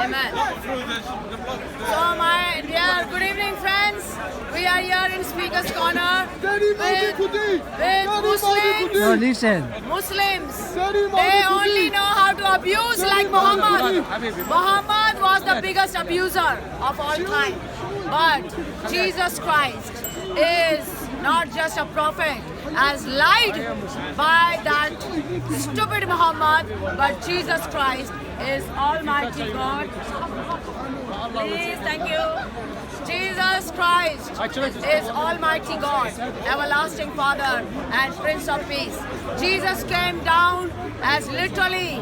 Amen. So my dear, good evening friends. We are here in Speaker's Corner with Muslims. No, listen. Muslims, they only know how to abuse like Muhammad. Muhammad was the biggest abuser of all time. But Jesus Christ is not just a prophet as lied by that stupid Muhammad, but Jesus Christ is Almighty God. Please, thank you. Jesus Christ is Almighty God, everlasting Father and Prince of Peace. Jesus came down as literally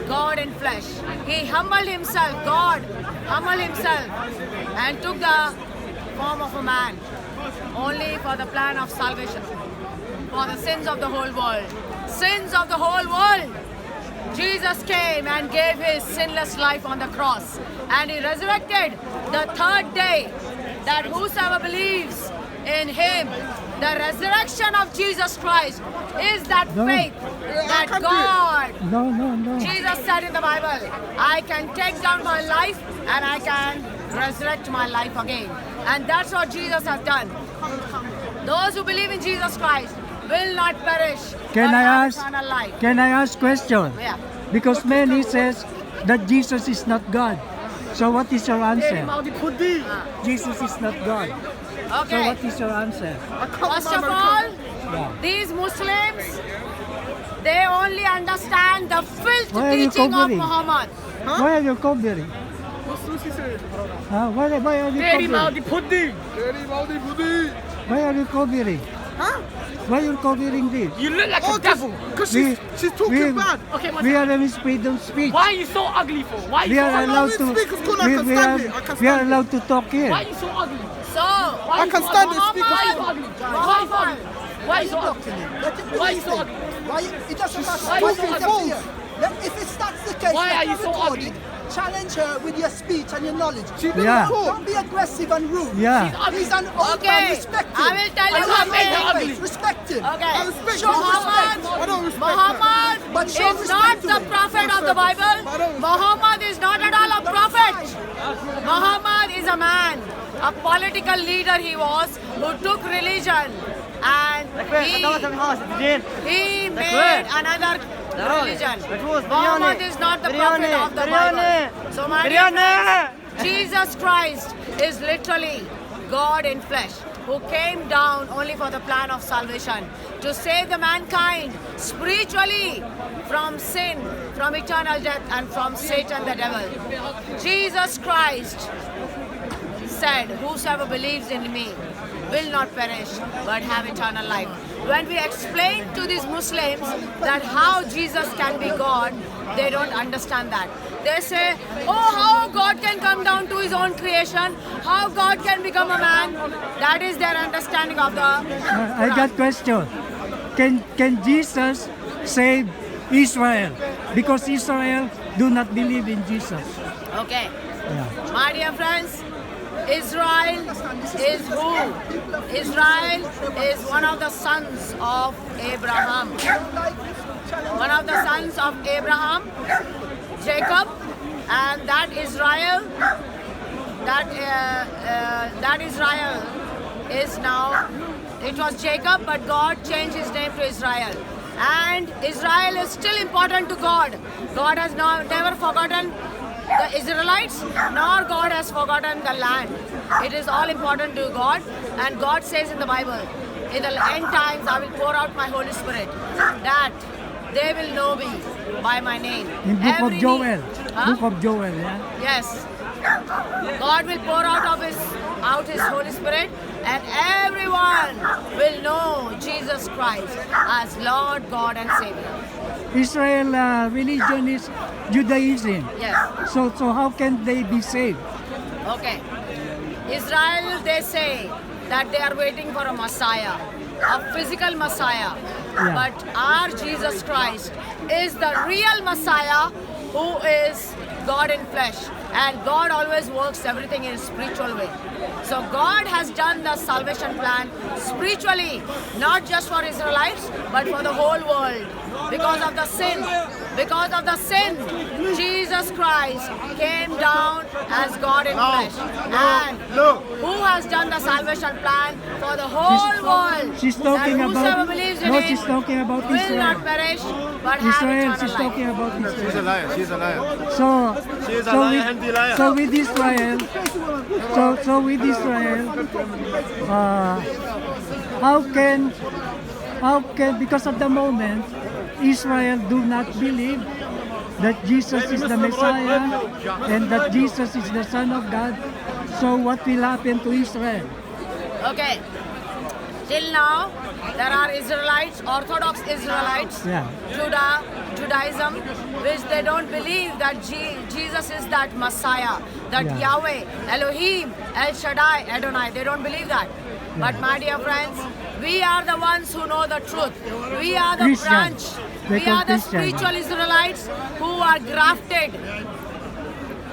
God in flesh. He humbled himself, God humbled himself and took the form of a man only for the plan of salvation, for the sins of the whole world. Sins of the whole world. Jesus came and gave his sinless life on the cross, and he resurrected the third day, that whosoever believes in him, the resurrection of Jesus Christ is that faith that God, Jesus said in the Bible, I can take down my life and I can resurrect my life again. And that's what Jesus has done. Those who believe in Jesus Christ will not perish, Can but I have ask? eternal life. Can I ask question? Yeah. Because many says that Jesus is not God. So what is your answer? Jesus is not God. So Okay. what is your answer? First of all, Yeah. these Muslims, they only understand the filth Why are you teaching of covering? Muhammad. Why are you covering? Why are you covering? Why are you covering? Why are you covering this? You look like a devil. Because We- she's talking bad. Okay, We are in freedom of speech. why are you so ugly for? Why are you We so are ugly? allowed to. Speaker's corner, I can We stand are, it, I can we are stand it. allowed to talk here. Why are you so ugly? So, Why are I you can so stand ugly? it, speaker. Why are you so ugly? Why are you so ugly? Why are you so ugly? Why are you so ugly? Why, it doesn't matter. Why are you so Talking ugly? here. If it's that's the case, Why let are you her so record ugly? it. Challenge her with your speech and your knowledge. She didn't Yeah. talk. Don't be aggressive and rude. Yeah. He's an old Okay, man. Respect him. I will tell you And one make thing. her face. Respect him. okay. I respect Show her. respect. I don't respect her. Muhammad But show is not respect to the him. prophet of the Bible. Muhammad is not at all a prophet. Muhammad is a man, a political leader he was, who took religion and he made another religion. Muhammad is not the prophet of the Bible. So my dear friends, Jesus Christ is literally God in flesh, who came down only for the plan of salvation, to save the mankind spiritually from sin, from eternal death, and from Satan the devil. Jesus Christ said, whosoever believes in me will not perish but have eternal life. When we explain to these Muslims that how Jesus can be God, they don't understand that. They say, oh, how God can come down to his own creation, how God can become a man. That is their understanding of the I got question. Can Jesus save Israel? Because Israel do not believe in Jesus. Okay. Yeah. My dear friends, Israel is who? Israel is one of the sons of Abraham. One of the sons of Abraham, Jacob, and that Israel, that Israel is now, it was Jacob, but God changed his name to Israel. And Israel is still important to God. God has never forgotten the Israelites, nor God has forgotten the land. It is all important to God, and God says in the Bible, in the end times I will pour out my Holy Spirit, that they will know me by my name. In book of Every Joel. knee- Huh? Book of Joel, yeah. Yes. God will pour out his Holy Spirit, and everyone will know Jesus Christ as Lord, God, and Savior. Israel religion is Judaism. Yes. So how can they be saved? Okay. Israel, they say that they are waiting for a Messiah, a physical Messiah. Yeah. But our Jesus Christ is the real Messiah, who is God in flesh. And God always works everything in a spiritual way. So God has done the salvation plan spiritually, not just for Israelites, but for the whole world. Because of the sin Because of the sin, Jesus Christ came down as God in flesh. And who has done the salvation plan for the whole world? She's talking that whosoever about believes in no, him she's talking about will Israel. not perish but have Israel, eternal she's life. talking about She's Israel. a liar. She's a liar. So, She is a so liar with, and the liar. so with Israel, so with Israel, how can because at the moment Israel do not believe that Jesus is the Messiah and that Jesus is the Son of God. So what will happen to Israel? Okay. Till now, there are Israelites, Orthodox Israelites, Yeah. Judaism, which they don't believe that Jesus is that Messiah, that Yeah. Yahweh, Elohim, El Shaddai, Adonai. They don't believe that. But my dear friends, we are the ones who know the truth. We are the Christian. branch. They We call are the Christian. spiritual Israelites who are grafted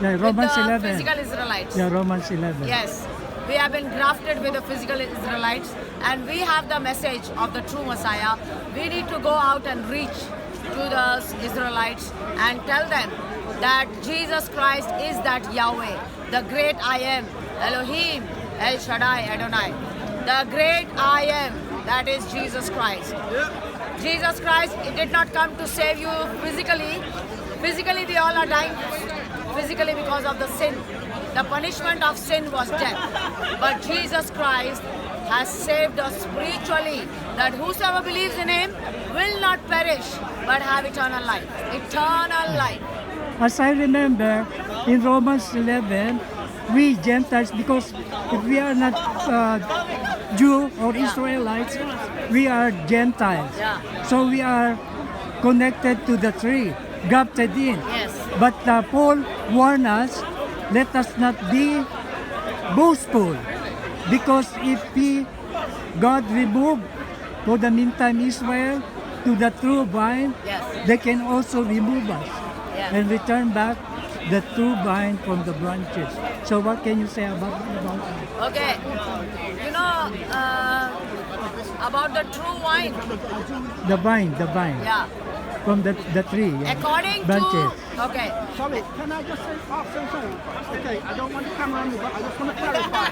Yeah, with Romans the 11. physical Israelites. Yeah, Romans 11. Yes, we have been grafted with the physical Israelites and we have the message of the true Messiah. We need to go out and reach to the Israelites and tell them that Jesus Christ is that Yahweh, the great I am, Elohim, El Shaddai, Adonai. The great I am, that is Jesus Christ. Jesus Christ did not come to save you physically. Physically, we all are dying physically because of the sin. The punishment of sin was death. But Jesus Christ has saved us spiritually, that whosoever believes in him will not perish but have eternal life. Eternal life. As I remember, in Romans 11, we Gentiles, because if we are not Jew or Israelites, we are Gentiles. Yeah. So we are connected to the tree, grafted in. Yes. But Paul warned us, let us not be boastful, because if God remove for the meantime Israel to the true vine, Yes. they can also remove us Yeah. and return back the true vine from the branches. So what can you say about that? Okay. You know about the true wine. The vine, Yeah. from the tree. Yeah. According branches. to okay. Sorry, can I just say, sorry. Okay, I don't want to come on you, but I just want to clarify.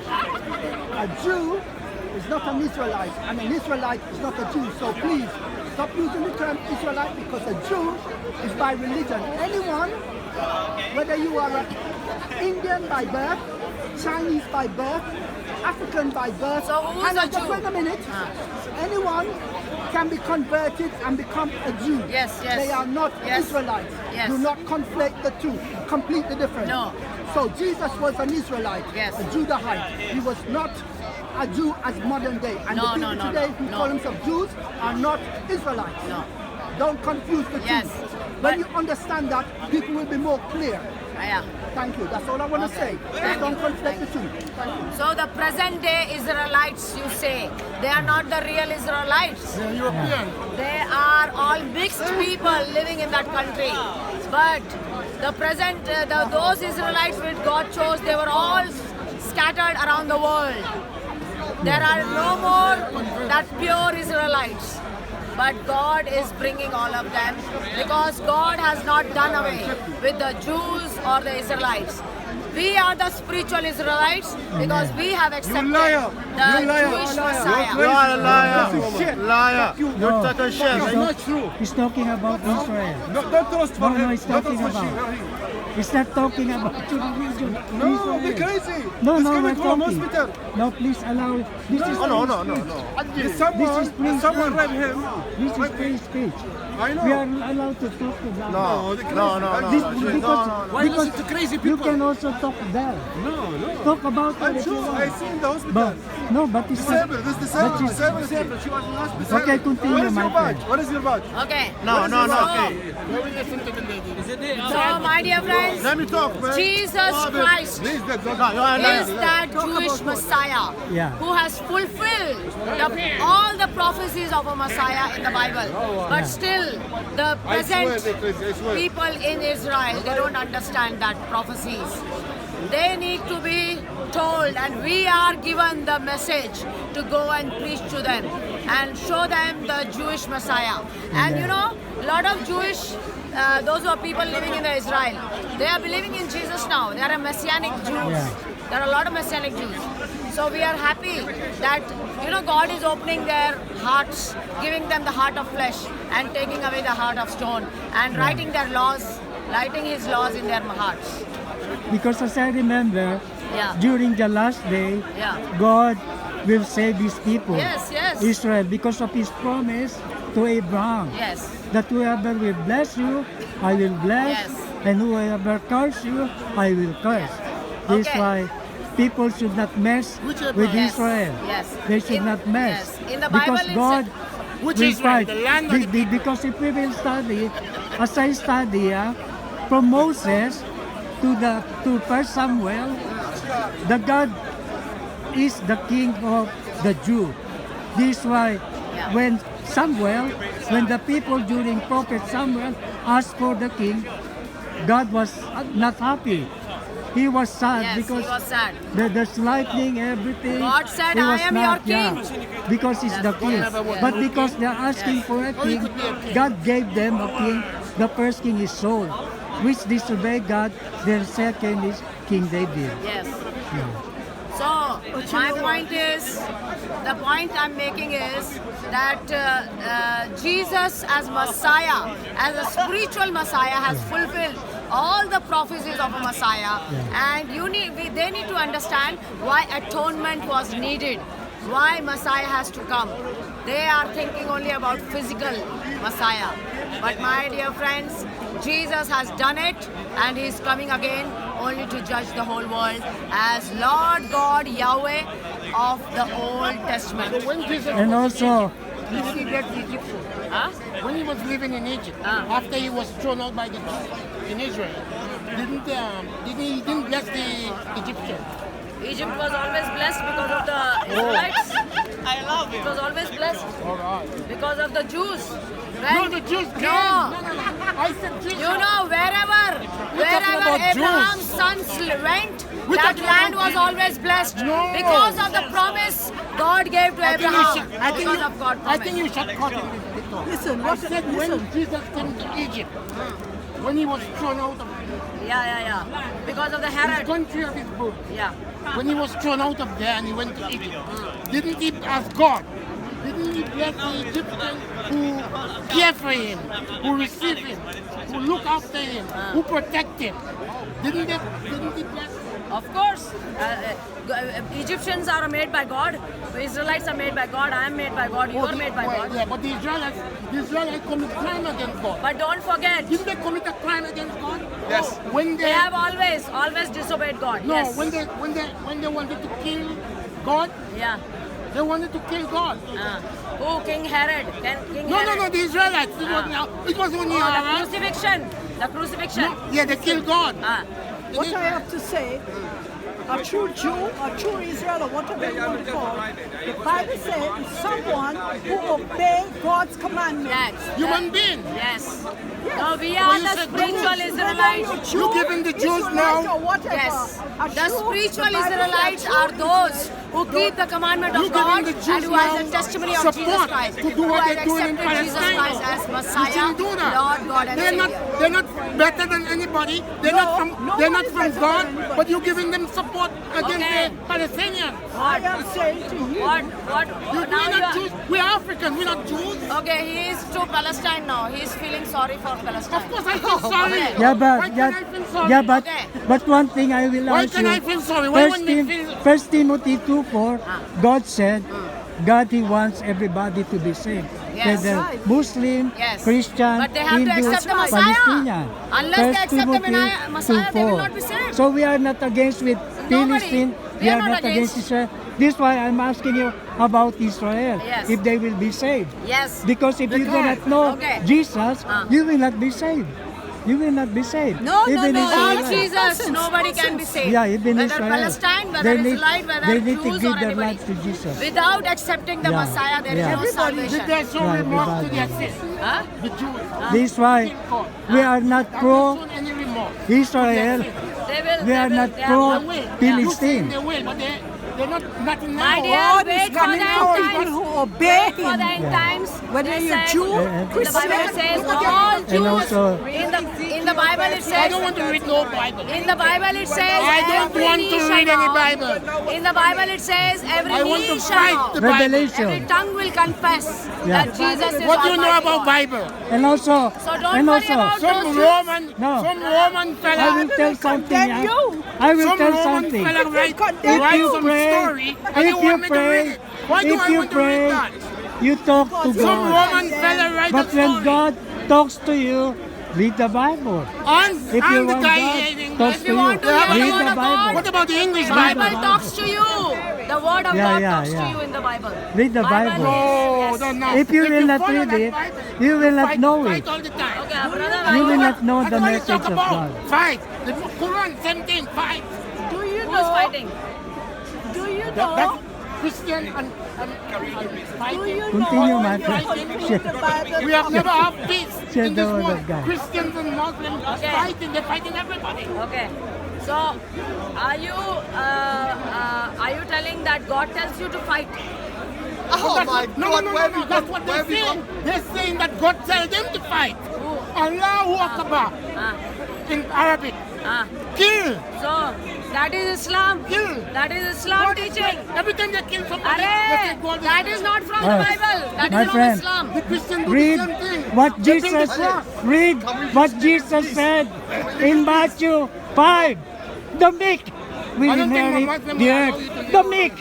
A Jew is not an Israelite, and an Israelite is not a Jew. So please, stop using the term Israelite, because a Jew is by religion. Anyone, whether you are an Indian by birth, Chinese by birth, African by birth, So who is hang on, a just Jew? wait a minute. Anyone can be converted and become a Jew. Yes, yes. They are not Yes. Israelites. Yes. Do not conflate the two. Completely different. No. So Jesus was an Israelite, Yes. a Judahite. He was not a Jew as modern day. And No, the no, people no, today no, who no. call themselves Jews are not Israelites. No. Don't confuse the two. Yes. When But- you understand that, people will be more clear. Yeah. Thank you. That's all I want to say. Thank Don't you. conflate the two. Thank you. So the present day Israelites, you say, they are not the real Israelites. They are all mixed people living in that country. But the present, those Israelites which God chose, they were all scattered around the world. There are no more that pure Israelites. But God is bringing all of them because God has not done away with the Jews or the Israelites. We are the spiritual Israelites because we have accepted liar. the You liar. Jewish You Messiah. are a liar. Liar. You're No. talking shit. He's It's not true. He's talking about Israel. No, don't trust for No, him. he's Don't talking trust for about. shit. He's not talking about your religion. No, Israel. be crazy. No, He's no, coming we're from talking. hospital. No, please allow it. This is Oh, no, free no, no, speech. no. This is Someone free raped him. This is free speech. I know. We are allowed to talk to them. No, no. This, No, because, no, no. Why because to crazy people? You can also talk there. No. Talk about I'm it if you sure. want. I see in the hospital. But no, but it's Disabled. This disabled. but it's- Disabled. She was in hospital. Okay, continue, What is my your friend. badge? What is your badge? Okay. No. Okay. So, my dear friends, Let me talk, man. Jesus Christ Please, no, you are lying. is that Jewish Messiah Yeah. who has fulfilled all the prophecies of a Messiah in the Bible. But still, the I swear, present I swear. people in Israel, they don't understand that prophecies. They need to be told, and we are given the message to go and preach to them and show them the Jewish Messiah. And you know, a lot of Jewish those who are people living in Israel, they are believing in Jesus now. They are a messianic Jews. Yeah. There are a lot of messianic Jews. So we are happy that God is opening their hearts, giving them the heart of flesh and taking away the heart of stone and writing their laws, writing His laws in their hearts. Because as I remember, Yeah. during the last day, Yeah. God will save His people, Yes, yes. Israel, because of His promise to Abraham. Yes. That whoever will bless you, I will bless, Yes. and whoever curse you, I will curse. This is Okay. why people should not mess with Yes, Israel. yes. They should In- not mess. yes. In the because Bible it God said- Which will Israel? fight. The land or the Because if we will study, as I study, from Moses to First Samuel, the God is the king of the Jew. This is why Yeah. when the people during Prophet Samuel asked for the king, God was not happy. He was sad Yes, because he was sad. there's lightning, everything. God said, He "I was am not, your king." because he's the king. Yes. But because they're asking for a king, God gave them a king. The first king is Saul, which disobeyed God. Their second is King David. Yes. Yeah. So my point is, the point I'm making is that Jesus as Messiah, as a spiritual Messiah, has fulfilled all the prophecies of a Messiah, and they need to understand why atonement was needed, why Messiah has to come. They are thinking only about physical Messiah, but my dear friends, Jesus has done it, and He is coming again only to judge the whole world as Lord God Yahweh of the Old Testament. When Jesus And also, did he bless the Egyptians? Huh? When he was living in Egypt, after he was thrown out by the Jews in Israel, he didn't bless the Egyptians? Egypt was always blessed because of the Israelites. I love it. It was always blessed All right. because of the Jews. No, the Jews came. No. I said Jesus. Wherever about Abraham's Jews. sons went, We're that talking land about was always blessed No. because of the promise God gave to Abraham. Because of God's I think promise. you should cut in this bit. Listen, I what- said listen. when Jesus came to Egypt, when he was thrown out of Yeah. Because of the his Herod. country of his birth, Yeah. when he was thrown out of there and he went to Egypt, didn't he ask God? Didn't he bless the Egyptians who care for him, who receive him, who look after him, who protect him? Didn't he bless them? Of course, Egyptians are made by God. Israelites are made by God. I am made by God. You are made by Well, God. yeah, but the Israelites commit crime against God. But don't forget, Didn't they commit a crime against God? Yes. When they have always disobeyed God. no, Yes. when they wanted to kill God, Yeah. they wanted to kill God. Who? King Herod. King No, Herod. the Israelites. It was when Oh, he the crucifixion. The crucifixion. yeah, they killed God. What I have to say, a true Jew, a true Israel, or whatever you want to call it, the Bible says it's someone who obeys God's commandments. Yes. Human being. Yes. No, we Well, are you the said spiritual Jews. Israelites. You giving the Jews Israelites now- or whatever. Yes. A The true- spiritual the Bible says Israelites true are those who keep the commandment You of God giving the Jews and who has the now testimony of Jesus support Christ. to do who what has they're doing in accepted Jesus Palestine. Christ as You Messiah, shouldn't do that. Lord God and Savior. They're not better than anybody. They're No, not from nobody's better than God, anybody. but you're giving them support against Okay. the Palestinians. I am saying to you, What? We're Now you not are, Jews. We're African. We're not Jews. okay, he is to Palestine now. He is feeling sorry for Palestine. Of course, I feel sorry. Okay. yeah, Why but can I feel sorry? yeah, but one thing I will Why ask can you. I feel sorry? Why wouldn't we feel? First Timothy 2:4, God said, God He wants everybody to be saved. Yes. Whether Right. Muslim, Yes. Christian, But they have to Hindu, accept the Messiah. Palestinian. Unless they First accept the Timothy Messiah, they will 2:4. not be saved. So we are not against with Palestine. We are not against against. Israel. This is why I'm asking you about Israel. Yes. If they will be saved. Yes. Because if you do can't. not know Okay. Jesus, you will not be saved. You will not be saved. No, Even no, Without Israelites. Jesus, nobody can be saved. Yeah, even whether Israel. Palestine, whether They need- Israelite, they whether need to Jews give or their anybody. lives to Jesus. Without accepting the Yeah, Messiah, there is yeah. no Everybody Did salvation. they show Yeah, remorse to everybody. their sin? Huh? The Jews. This is why we are not Have pro they shown any remorse? Israel. They will. We are not they pro They will. Philistine. They will, but They're nothing My now. dear, God wait is for coming the for end people times. who obey Wait for the end Him. times. Whether They you're said- Jew, The Christian, Bible says look all at Jews. also- In the Bible it I says. don't want to read no Bible. In the Bible it says. I don't every want knee to shall read any bow. Bible. In the Bible it says every I want knee to shall fight bow. the Bible. Revelation. Every tongue will confess Yeah. that Jesus is What do you know Almighty about God. Bible? And also, So don't and worry also, about Some those Roman, No. some Roman I fella, will tell something. condemn you. I will some tell Roman something. fella write If you some pray, story, and you if you want me to read pray, it. Why do if I you want to read pray, that? you talk to Some God. Roman fella write a But when story. God talks to you, read the Bible. And, If you and the want guy God in English. talks If to you you, want to hear the read word the of Bible. God, What about the English Bible Bible? talks to you. The word of Yeah, God yeah, talks to yeah. you in the Bible. Read the Bible. No, Yes. no, no. If you will not follow read that it, Bible, you will not fight, know fight it. all the time. Okay, brother, You will not know That's the what you message talk of about. God. Fight. The Quran, same thing. Fight. Do you who's know? fighting? Do you That's know? Christian and Do fighting. you Continue, know? my You friend. conclude the Bible We have never had peace Share in the this word world. of God. Christians and Muslims fighting. They're fighting everybody. Okay. So, are you telling that God tells you to fight? Oh That's my what- no, God, no, no, where no, have no. you That's gone? what Where they're have you saying. gone? They're saying that God tells them to fight. Who? Allahu Akbar. Ah, In Arabic. ah. Kill. So, that is Islam. Kill. That is Islam teaching. Every time they kill somebody, they say Arey, God is that is not from the Well, Bible. That my is from friend, Islam. The Christian do Read the same thing. what They build Jesus the cross. read what Jesus said in Matthew 5. The meek will I don't think inherit Muslims the will allow earth. you to live The on meek.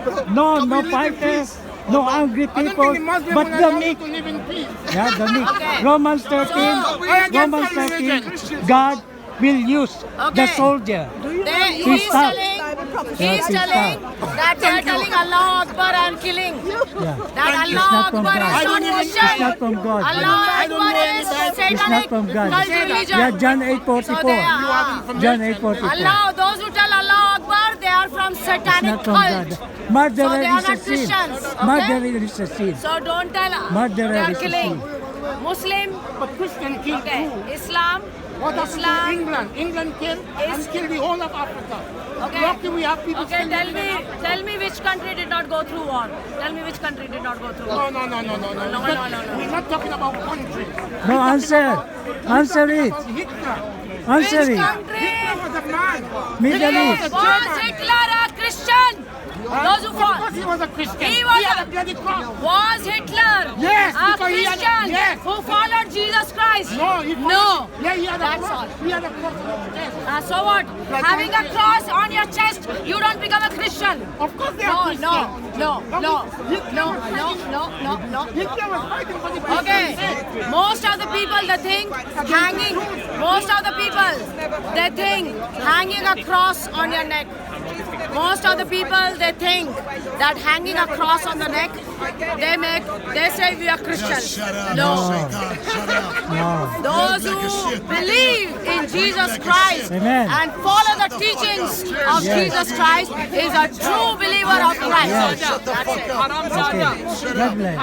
Can No we live in fighters, peace? no angry I don't people, think the Muslims but will the allow you meek. to live in peace. Yeah, the meek. Okay. Romans 13, So, Romans 13, God will use the Okay. soldier. They, To he's stop. telling, Yeah, he's to telling stop. that they're telling Allah Akbar and killing. Yeah. That It's Allah not from Akbar God. is not It's Christian. not from God. Allah I don't know Akbar any is Bible. It's not satanic from God. cult religion. Yeah, John So they 8:44. are, You have information. John 8:44. Allah, those who tell Allah Akbar, they are from It's satanic not from God. cult. Murder So they are is a not sin. Christians, okay? Murder is a sin. So don't tell Murderer they are is a killing. sin. Muslim, But Christian kill okay. too. Islam, What happened to Islam. England? England killed and killed the whole of Africa. Okay. Lucky we have people Okay, still living in Africa. tell me which country did not go through war. Tell me which country did not go through war. No. No. We're not talking about countries. No, answer. Answer it. About Hitler. Answer Which it. country Hitler was a man. Middle East. was Hitler a Christian? Those who Of fought. course he was a Christian. He was had a- a bloody cross. Was Hitler Yes, a because he had- Christian yes. who followed Jesus Christ? No, he No. Yeah, he had a That's cross. all. He had a cross on his chest. So what? Like Having a one- cross on your chest, you don't become a Christian. Of course they are Christians. No. Hitler was fighting for the Christian Okay, faith. most of the people they think hanging, most of the people they think hanging a cross on your neck. Most of the people they think that hanging a cross on the neck, they say we are Christians. No. No. Those who believe in Jesus Christ Amen. and follow the teachings of Jesus Christ is a true believer of Christ. Yes. That's it. Okay. God bless.